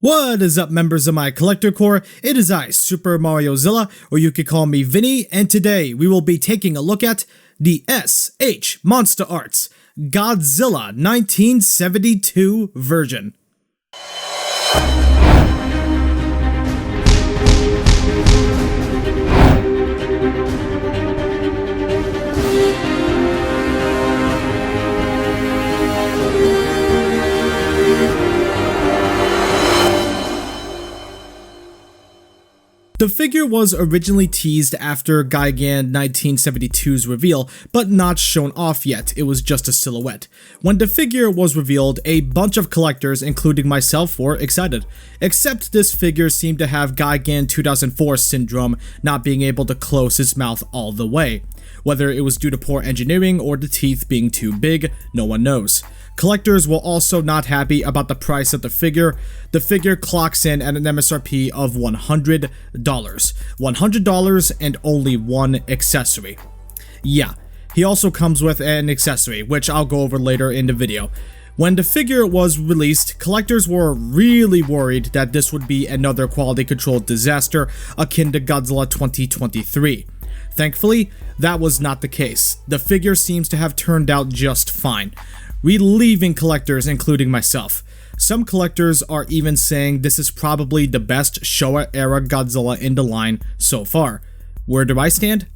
What is up, members of my collector corps? It is I, Super Mariozilla, or you could call me Vinny, and today we will be taking a look at the S.H.MonsterArts Godzilla 1972 version. The figure was originally teased after Gigan 1972's reveal, but not shown off yet. It was just a silhouette. When the figure was revealed, a bunch of collectors, including myself, were excited. Except this figure seemed to have Gigan 2004 syndrome, not being able to close his mouth all the way. Whether it was due to poor engineering or the teeth being too big, no one knows. Collectors were also not happy about the price of the figure. The figure clocks in at an MSRP of $100. $100 and only one accessory. Yeah, he also comes with an accessory, which I'll go over later in the video. When the figure was released, collectors were really worried that this would be another quality control disaster akin to Godzilla 2023. Thankfully, that was not the case. The figure seems to have turned out just fine, relieving collectors, including myself. Some collectors are even saying this is probably the best Showa-era Godzilla in the line so far. Where do I stand?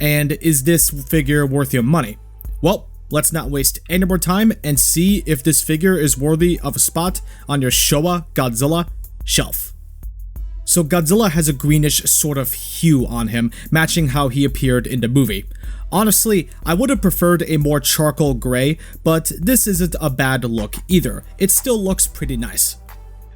And is this figure worth your money? Well, let's not waste any more time and see if this figure is worthy of a spot on your Showa Godzilla shelf. So Godzilla has a greenish sort of hue on him, matching how he appeared in the movie. Honestly, I would have preferred a more charcoal gray, but this isn't a bad look either. It still looks pretty nice.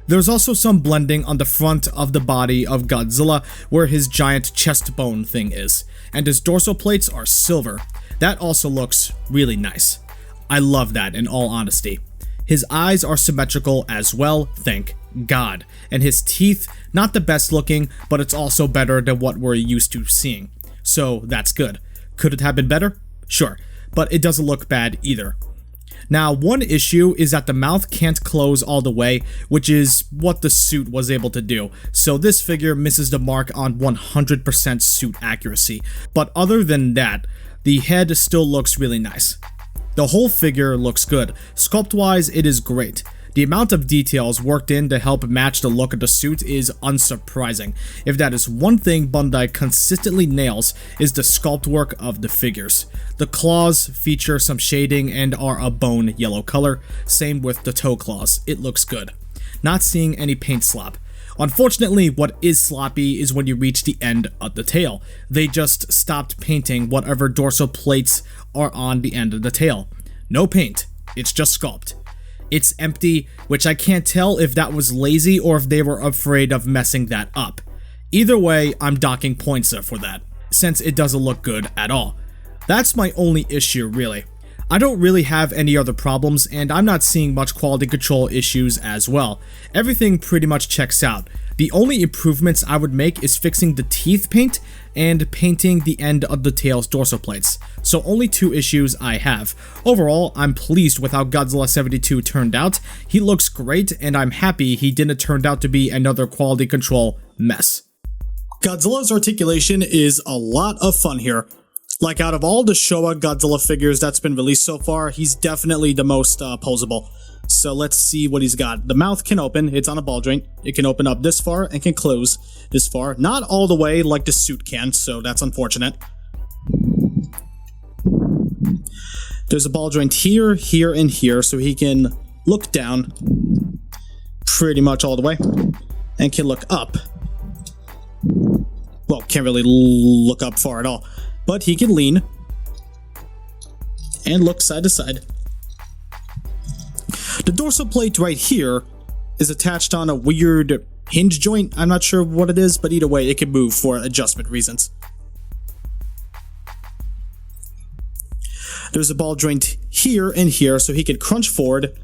There's also some blending on the front of the body of Godzilla where his giant chest bone thing is, and his dorsal plates are silver. That also looks really nice. I love that, in all honesty. His eyes are symmetrical as well, thank God, and his teeth, not the best looking, but it's also better than what we're used to seeing. So that's good. Could it have been better? Sure, but it doesn't look bad either. Now, one issue is that the mouth can't close all the way, which is what the suit was able to do, so this figure misses the mark on 100% suit accuracy. But other than that, the head still looks really nice. The whole figure looks good. Sculpt-wise, it is great. The amount of details worked in to help match the look of the suit is unsurprising. If that is one thing Bandai consistently nails, is the sculpt work of the figures. The claws feature some shading and are a bone yellow color, same with the toe claws. It looks good. Not seeing any paint slop. Unfortunately, what is sloppy is when you reach the end of the tail. They just stopped painting whatever dorsal plates are on the end of the tail. No paint, it's just sculpt. It's empty, which I can't tell if that was lazy or if they were afraid of messing that up. Either way, I'm docking points for that, since it doesn't look good at all. That's my only issue, really. I don't really have any other problems, and I'm not seeing much quality control issues as well. Everything pretty much checks out. The only improvements I would make is fixing the teeth paint and painting the end of the tail's dorsal plates. So only two issues I have. Overall, I'm pleased with how Godzilla 72 turned out. He looks great, and I'm happy he didn't turn out to be another quality control mess. Godzilla's articulation is a lot of fun here. Like, out of all the Showa Godzilla figures that's been released so far, he's definitely the most posable. So let's see what he's got. The mouth can open, it's on a ball joint. It can open up this far and can close this far. Not all the way like the suit can, so that's unfortunate. There's a ball joint here, here, and here, so he can look down pretty much all the way and can look up. Well, can't really look up far at all. But he can lean and look side to side. The dorsal plate right here is attached on a weird hinge joint. I'm not sure what it is, but either way, it can move for adjustment reasons. There's a ball joint here and here, so he can crunch forward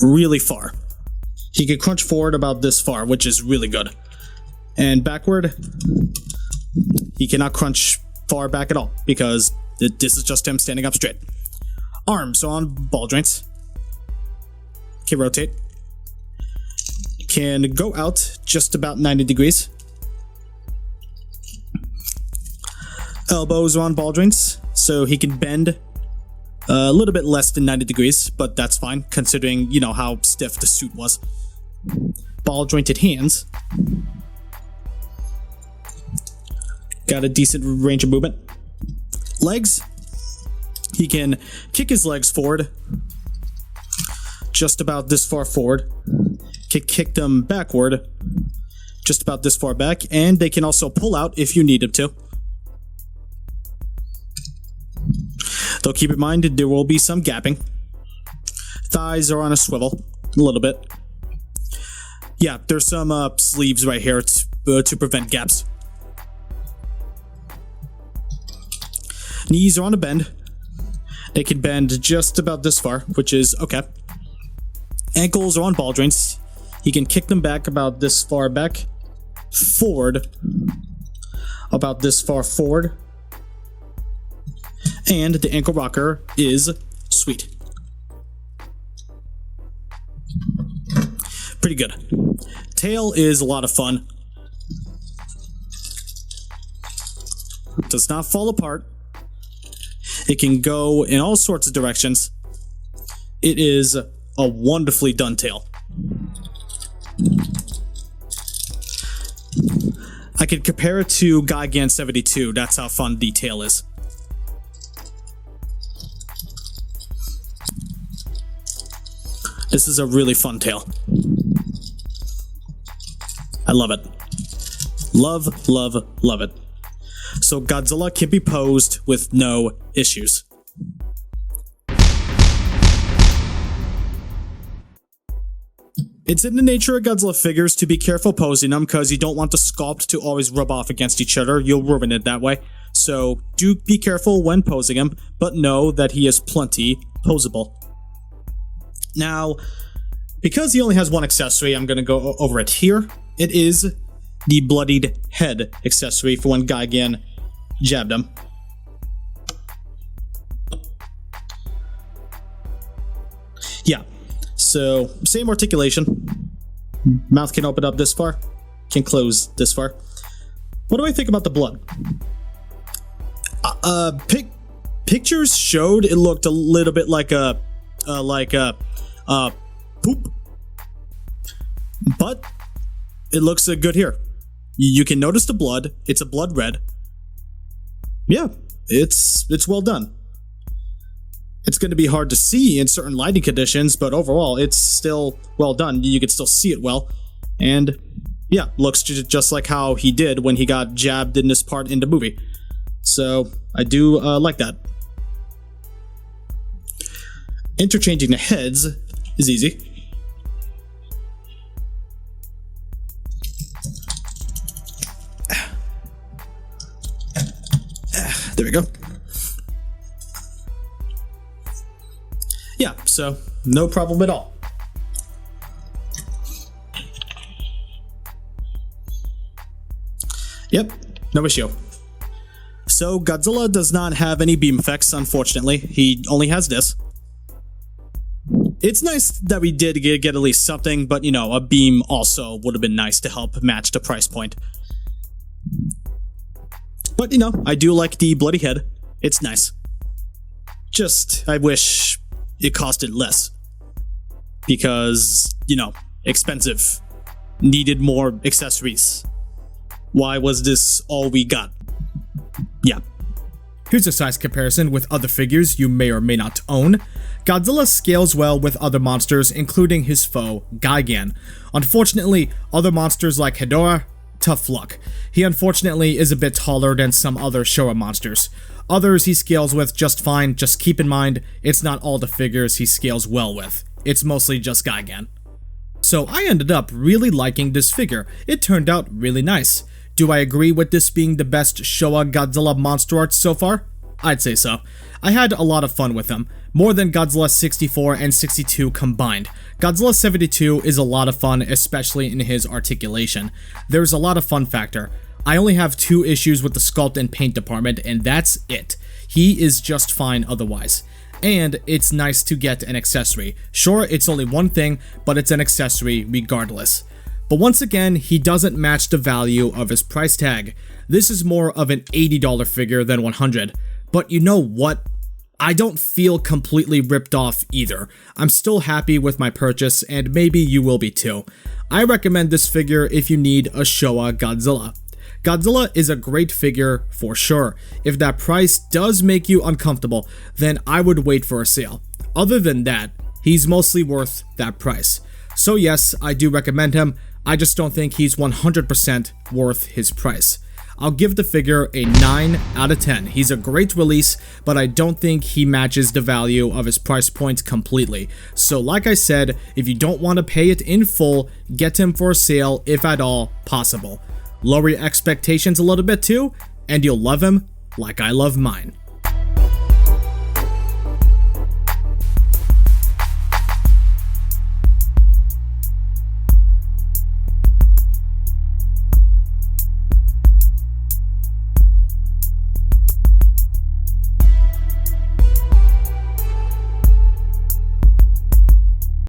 really far. He can crunch forward about this far, which is really good. And backward, he cannot crunch far back at all, because this is just him standing up straight. Arms on ball joints. Can rotate. Can go out just about 90 degrees. Elbows are on ball joints, so he can bend a little bit less than 90 degrees, but that's fine considering, you know, how stiff the suit was. Ball jointed hands. Got a decent range of movement. Legs. He can kick his legs forward. Just about this far forward. Can kick them backward. Just about this far back. And they can also pull out if you need them to. Though keep in mind, there will be some gapping. Thighs are on a swivel. A little bit. Yeah, there's some sleeves right here to prevent gaps. Knees are on a bend. They can bend just about this far, which is okay. Ankles are on ball joints. He can kick them back about this far back. Forward. About this far forward. And the ankle rocker is sweet. Pretty good. Tail is a lot of fun. Does not fall apart. It can go in all sorts of directions. It is a wonderfully done tail. I could compare it to Gigan 72. That's how fun the tail is. This is a really fun tail. I love it. Love, love, love it. So Godzilla can be posed with no issues. It's in the nature of Godzilla figures to be careful posing them because you don't want the sculpt to always rub off against each other. You'll ruin it that way. So do be careful when posing him, but know that he is plenty posable. Now, because he only has one accessory, I'm going to go over it here. It is the bloodied head accessory for when Gigan jabbed him. Yeah, so same articulation. Mouth can open up this far, can close this far. What do I think about the blood? Pictures showed it looked a little bit like a poop, but it looks good here. You can notice the blood. It's a blood red. Yeah, it's well done. It's going to be hard to see in certain lighting conditions, but overall, it's still well done. You can still see it well, and yeah, looks just like how he did when he got jabbed in this part in the movie. So I do like that. Interchanging the heads is easy. There we go. Yeah, so no problem at all. Yep, no issue. So Godzilla does not have any beam effects, unfortunately. He only has this. It's nice that we did get at least something, but you know, a beam also would have been nice to help match the price point. But you know, I do like the bloody head. It's nice. Just, I wish it costed less. Because, you know, expensive. Needed more accessories. Why was this all we got? Yeah. Here's a size comparison with other figures you may or may not own. Godzilla scales well with other monsters, including his foe, Gigan. Unfortunately, other monsters like Hedorah, tough luck. He unfortunately is a bit taller than some other Showa monsters. Others he scales with just fine, just keep in mind, it's not all the figures he scales well with. It's mostly just Gigan. So I ended up really liking this figure. It turned out really nice. Do I agree with this being the best Showa Godzilla monster art so far? I'd say so. I had a lot of fun with them, more than Godzilla 64 and 62 combined. Godzilla 72 is a lot of fun, especially in his articulation. There's a lot of fun factor. I only have 2 issues with the sculpt and paint department, and that's it. He is just fine otherwise. and it's nice to get an accessory. Sure, it's only one thing, but it's an accessory regardless. But once again, he doesn't match the value of his price tag. This is more of an $80 figure than $100. But you know what? I don't feel completely ripped off either. I'm still happy with my purchase, and maybe you will be too. I recommend this figure if you need a Showa Godzilla. Godzilla is a great figure for sure. If that price does make you uncomfortable, then I would wait for a sale. Other than that, he's mostly worth that price. So yes, I do recommend him. I just don't think he's 100% worth his price. I'll give the figure a 9 out of 10. He's a great release, but I don't think he matches the value of his price point completely. So like I said, if you don't want to pay it in full, get him for a sale if at all possible. Lower your expectations a little bit too, and you'll love him like I love mine.